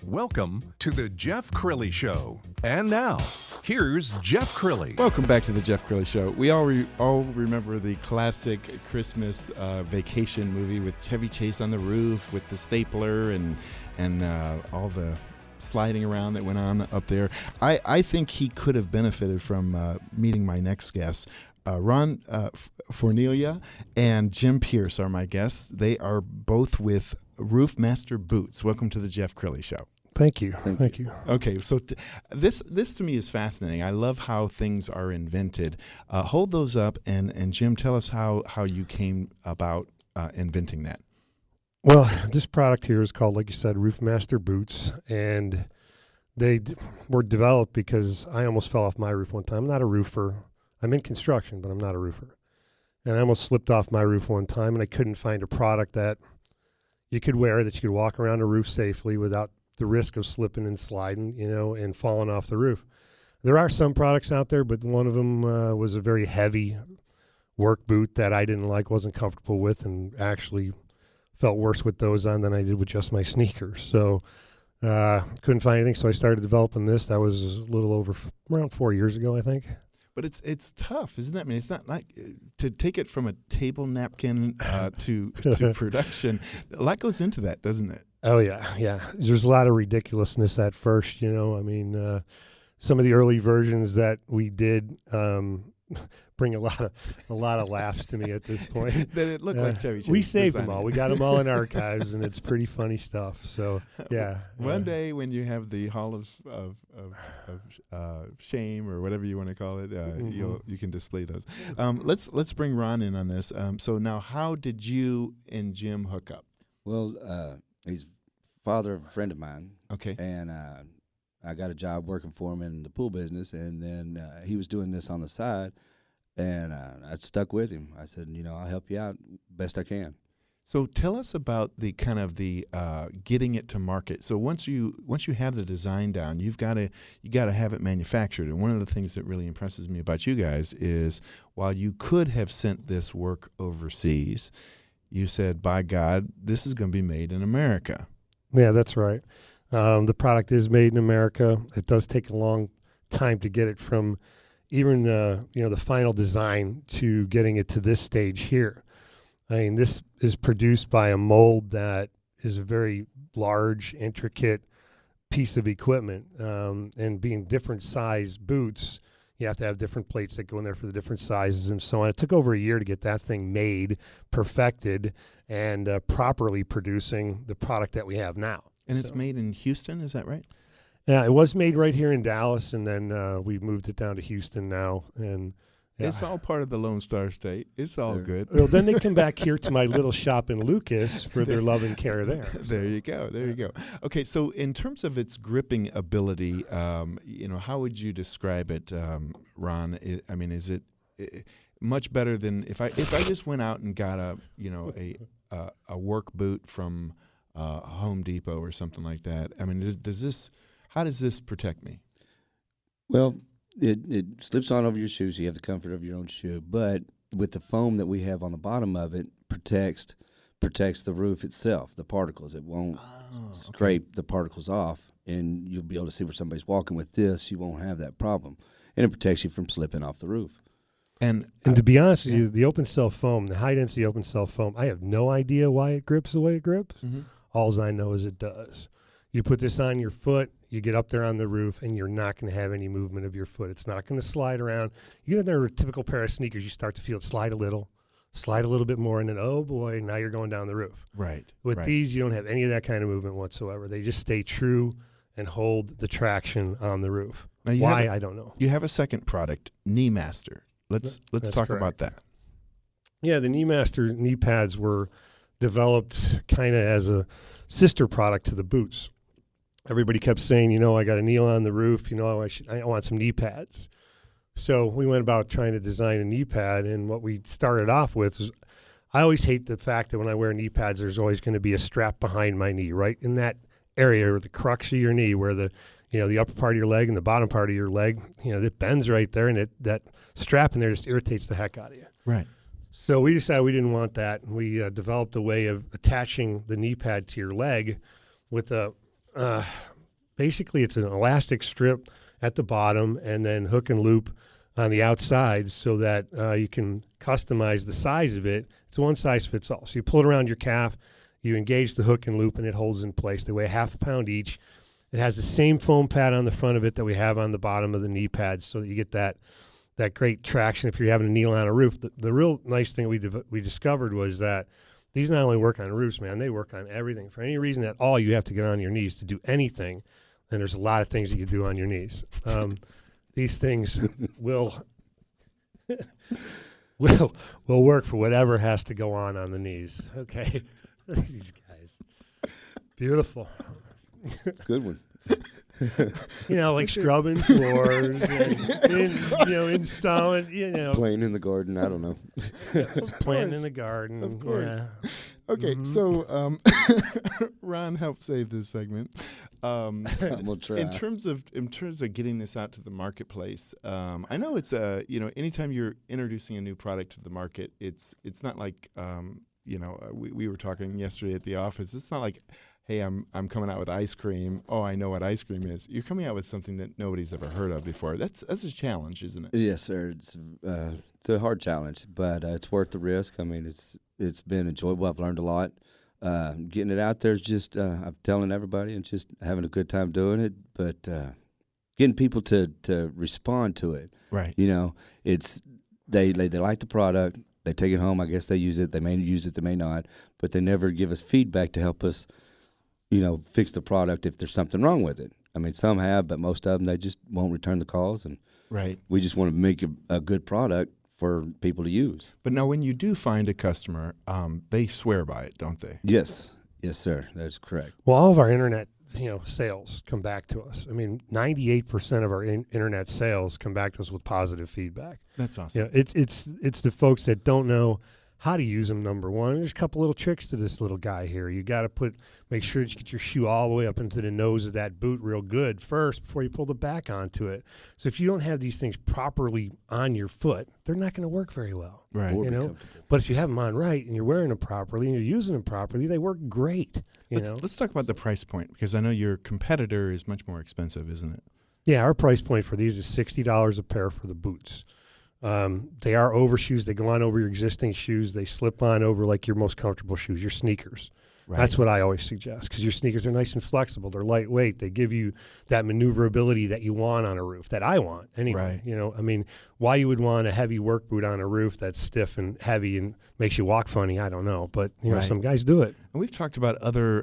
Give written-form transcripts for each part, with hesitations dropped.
Welcome to the Jeff Crilley Show. And now, here's Jeff Crilley. Welcome back to the Jeff Crilley Show. We all remember the classic Christmas vacation movie with Chevy Chase on the roof with the stapler and all the sliding around that went on up there. I think he could have benefited from meeting my next guest. Ronn Forniglia and Jim Pierce are my guests. They are both with Roof Master Boots. Welcome to the Jeff Crilley Show. Thank you. Thank you. Okay, so this to me is fascinating. I love how things are invented. Hold those up, and Jim, tell us how you came about inventing that. Well, this product here is called, like you said, Roof Master Boots, and they were developed because I almost fell off my roof one time. I'm not a roofer. I'm in construction, but I'm not a roofer. And I almost slipped off my roof one time, and I couldn't find a product that you could wear that you could walk around a roof safely without the risk of slipping and sliding, and falling off the roof. There are some products out there, but one of them was a very heavy work boot that I didn't like, wasn't comfortable with, and actually felt worse with those on than I did with just my sneakers. So couldn't find anything, so I started developing this. That was a little over around 4 years ago, I think. But it's tough, isn't it? I mean, it's not like to take it from a table napkin to production. A lot goes into that, doesn't it? Oh yeah. There's a lot of ridiculousness at first, I mean, some of the early versions that we did bring a lot of laughs to me at this point. That it looked like Chevy Chase. We saved them all. We got them all in archives, and it's pretty funny stuff. So yeah. One day when you have the Hall of Shame or whatever you want to call it, you can display those. Let's bring Ron in on this. So now, how did you and Jim hook up? Well, he's father of a friend of mine. Okay. And I got a job working for him in the pool business, and then he was doing this on the side, and I stuck with him. I said, I'll help you out best I can. So tell us about the kind of the getting it to market. So once you have the design down, you got to have it manufactured. And one of the things that really impresses me about you guys is while you could have sent this work overseas, you said, by God, this is going to be made in America. Yeah, that's right. The product is made in America. It does take a long time to get it from even the final design to getting it to this stage here. I mean, this is produced by a mold that is a very large, intricate piece of equipment. And being different size boots, you have to have different plates that go in there for the different sizes and so on. It took over a year to get that thing made, perfected, and properly producing the product that we have now. And it's made in Houston, is that right? Yeah, it was made right here in Dallas, and then we moved it down to Houston now. And yeah. It's all part of the Lone Star State. It's all good. Well, then they come back here to my little shop in Lucas for their love and care there. There you go. There you go. Okay, so in terms of its gripping ability, how would you describe it, Ron? Is it much better than if I just went out and got a work boot from Home Depot or something like that? I mean, how does this protect me? Well, it slips on over your shoes, so you have the comfort of your own shoe. But with the foam that we have on the bottom of it, protects the roof itself, the particles. It won't scrape the particles off, and you'll be able to see where somebody's walking with this. You won't have that problem. And it protects you from slipping off the roof. And to be honest with you, the open cell foam, the high-density open cell foam, I have no idea why it grips the way it grips. Mm-hmm. All I know is it does. You put this on your foot, you get up there on the roof, and you're not going to have any movement of your foot. It's not going to slide around. You get in there with a typical pair of sneakers, you start to feel it slide a little bit more, and then, oh, boy, now you're going down the roof. Right. With these, you don't have any of that kind of movement whatsoever. They just stay true and hold the traction on the roof. Why, I don't know. You have a second product, Knee Master. Let's talk about that. Yeah, the Knee Master knee pads were developed kind of as a sister product to the boots. Everybody kept saying, I got a knee on the roof, I want some knee pads. So we went about trying to design a knee pad, and what we started off with is, I always hate the fact that when I wear knee pads, there's always going to be a strap behind my knee, right in that area, or the crux of your knee, where the upper part of your leg and the bottom part of your leg, it bends right there, and that strap in there just irritates the heck out of you. Right. So we decided we didn't want that. We developed a way of attaching the knee pad to your leg with a basically it's an elastic strip at the bottom and then hook and loop on the outside so that you can customize the size of it. It's one size fits all. So you pull it around your calf, you engage the hook and loop, and it holds in place. They weigh half a pound each. It has the same foam pad on the front of it that we have on the bottom of the knee pads so that you get that great traction if you're having to kneel on a roof. The real nice thing we discovered was that these not only work on roofs, man, they work on everything. For any reason at all, you have to get on your knees to do anything, and there's a lot of things that you do on your knees. These things will work for whatever has to go on the knees. Okay, these guys, beautiful. It's a good one. Like scrubbing floors, and installing, Playing in the garden. I don't know. Planting in the garden. Of course. Yeah. Okay, so Ron helped save this segment. I'm gonna try. In terms of getting this out to the marketplace, I know it's anytime you're introducing a new product to the market, it's not like we were talking yesterday at the office. It's not like, hey, I'm coming out with ice cream. Oh, I know what ice cream is. You're coming out with something that nobody's ever heard of before. That's a challenge, isn't it? Yes, sir. It's a hard challenge, but it's worth the risk. I mean, it's been enjoyable. I've learned a lot. Getting it out there is just I'm telling everybody and just having a good time doing it. But getting people to respond to it, right? It's they like the product. They take it home. I guess they use it. They may use it. They may not. But they never give us feedback to help us, fix the product if there's something wrong with it. I mean, some have, but most of them, they just won't return the calls. And right. We just want to make a good product for people to use. But now when you do find a customer, they swear by it, don't they? Yes. Yes, sir. That's correct. Well, all of our internet, sales come back to us. I mean, 98% of our internet sales come back to us with positive feedback. That's awesome. It's the folks that don't know how to use them, number one. There's a couple little tricks to this little guy here. You got to make sure that you get your shoe all the way up into the nose of that boot real good first before you pull the back onto it. So if you don't have these things properly on your foot, they're not going to work very well. Right. But if you have them on right and you're wearing them properly and you're using them properly, they work great. Let's talk about the price point, because I know your competitor is much more expensive, isn't it? Yeah, our price point for these is $60 a pair for the boots. They are overshoes. They go on over your existing shoes. They slip on over like your most comfortable shoes, your sneakers. Right. That's what I always suggest, because your sneakers are nice and flexible. They're lightweight. They give you that maneuverability that you want on a roof, that I want anyway. Right. Why you would want a heavy work boot on a roof that's stiff and heavy and makes you walk funny, I don't know. But, right. Some guys do it. And we've talked about other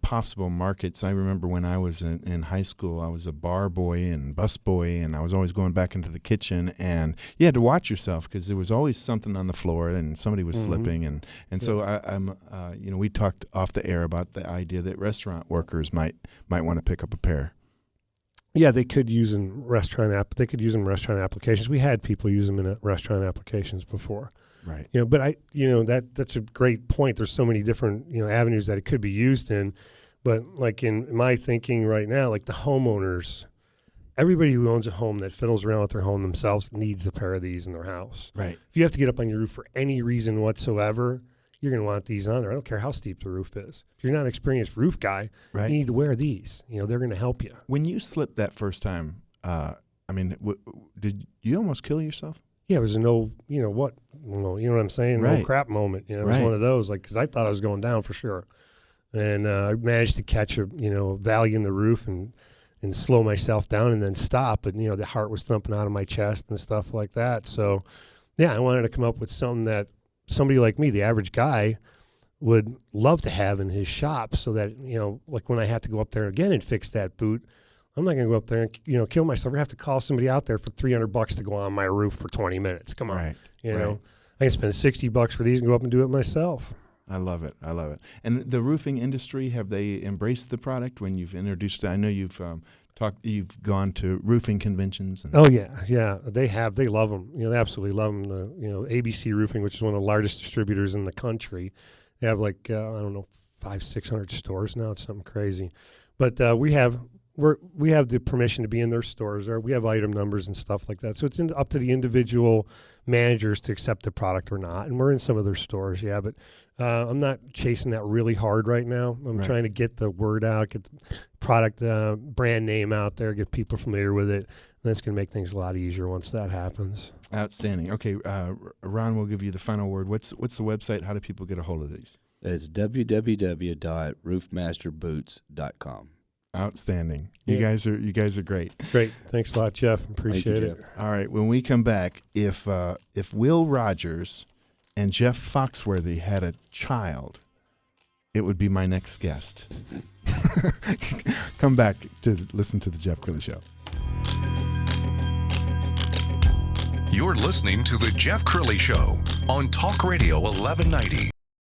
possible markets. I remember when I was in high school, I was a bar boy and bus boy, and I was always going back into the kitchen. And you had to watch yourself because there was always something on the floor and somebody was slipping. And so we talked off the air about the idea that restaurant workers might want to pick up a pair. Yeah, they could use in restaurant applications. We had people use them in restaurant applications before. Right. But that's a great point. There's so many different, avenues that it could be used in. But like in my thinking right now, like the homeowners, everybody who owns a home that fiddles around with their home themselves needs a pair of these in their house. Right. If you have to get up on your roof for any reason whatsoever, you're going to want these on there. I don't care how steep the roof is. If you're not an experienced roof guy, right. You need to wear these. They're going to help you. When you slipped that first time, did you almost kill yourself? Yeah, it was a you know what I'm saying? Right. No crap moment. It was right. one of those, because I thought I was going down for sure. And I managed to catch a valley in the roof and slow myself down and then stop. But, the heart was thumping out of my chest and stuff like that. So, yeah, I wanted to come up with something that somebody like me, the average guy, would love to have in his shop, so that, like when I have to go up there again and fix that boot, I'm not going to go up there and, kill myself or have to call somebody out there for $300 to go on my roof for 20 minutes. Come on. Right. I can spend $60 for these and go up and do it myself. I love it. And the roofing industry, have they embraced the product when you've introduced it? I know you've you've gone to roofing conventions. Oh yeah, they have. They love them. They absolutely love them. ABC Roofing, which is one of the largest distributors in the country, they have 500-600 stores now. It's something crazy. But we have we have the permission to be in their stores, or we have item numbers and stuff like that. So it's up to the individual managers to accept the product or not. And we're in some of their stores, but I'm not chasing that really hard right now. I'm trying to get the word out, get the product brand name out there, get people familiar with it. And that's going to make things a lot easier once that happens. Outstanding. Okay, Ron, we'll give you the final word. What's the website? How do people get a hold of these? It's www.roofmasterboots.com. Outstanding. You guys are great. Great. Thanks a lot, Jeff. Appreciate it. Jeff. All right. When we come back, if Will Rogers and Jeff Foxworthy had a child, it would be my next guest. Come back to listen to the Jeff Crilley Show. You're listening to the Jeff Crilley Show on Talk Radio 1190.